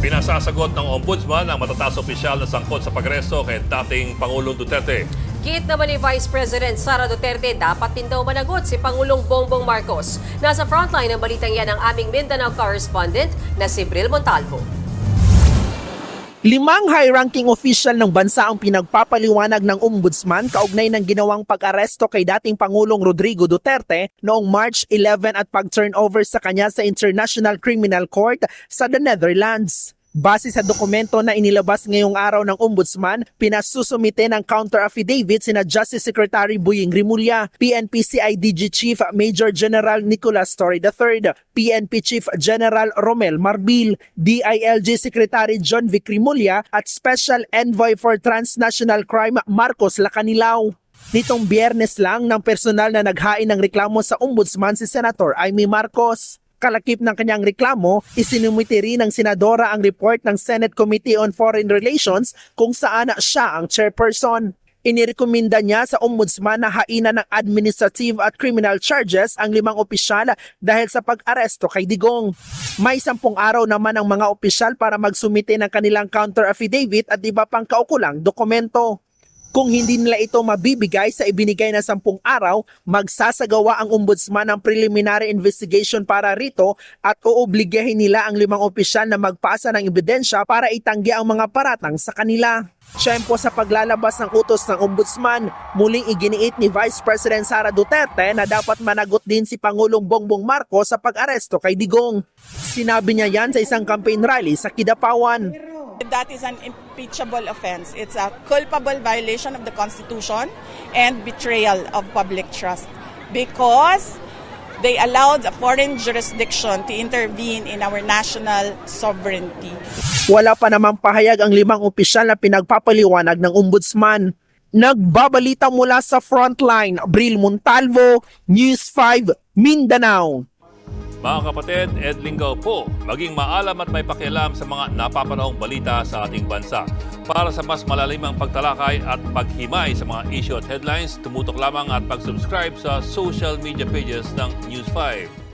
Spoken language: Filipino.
Pinasasagot ng Ombudsman ang matataas opisyal na sangkot sa pag-aresto kay dating Pangulong Duterte. Git naman ni Vice President Sara Duterte, dapat din daw managot si Pangulong Bongbong Marcos. Nasa frontline ng balitang yan ang aming Mindanao correspondent na si Bril Montalvo. 5 high-ranking official ng bansa ang pinagpapaliwanag ng Ombudsman kaugnay ng ginawang pag-aresto kay dating Pangulong Rodrigo Duterte noong March 11 at pag-turnover sa kanya sa International Criminal Court sa the Netherlands. Base sa dokumento na inilabas ngayong araw ng Ombudsman, pinasusumite ng counter-affidavit sina Justice Secretary Boying Rimulya, PNP CIDG Chief Major General Nicolas Torre III, PNP Chief General Romel Marbil, DILG Secretary John Vic Rimulya at Special Envoy for Transnational Crime Marcos Lacanilao. Nitong Biyernes lang ng personal na naghain ng reklamo sa Ombudsman si Senator Amy Marcos. Kalakip ng kanyang reklamo, isinumite rin ng senadora ang report ng Senate Committee on Foreign Relations kung saan siya ang chairperson. Inirekomenda niya sa Ombudsman na hainan ng administrative at criminal charges ang 5 opisyal dahil sa pag-aresto kay Digong. May 10 araw naman ang mga opisyal para magsumite ng kanilang counter-affidavit at iba pang kaukulang dokumento. Kung hindi nila ito mabibigay sa ibinigay na 10 araw, magsasagawa ang Ombudsman ng preliminary investigation para rito at oobligahin nila ang 5 opisyal na magpasa ng ebidensya para itanggi ang mga paratang sa kanila. Tiyempo sa paglalabas ng utos ng Ombudsman, muling iginiit ni Vice President Sara Duterte na dapat managot din si Pangulong Bongbong Marcos sa pag-aresto kay Digong. Sinabi niya yan sa isang campaign rally sa Kidapawan. That is an impeachable offense. It's a culpable violation of the Constitution and betrayal of public trust because they allowed a foreign jurisdiction to intervene in our national sovereignty. Wala pa namang pahayag ang 5 opisyal na pinagpapaliwanag ng Ombudsman. Nagbabalita mula sa frontline, Bril Montalvo, News 5, Mindanao. Mga kapatid, Ed Lingaw po, maging maalam at may pakialam sa mga napapanahong balita sa ating bansa. Para sa mas malalimang pagtalakay at paghimay sa mga issue at headlines, tumutok lamang at pag-subscribe sa social media pages ng News 5.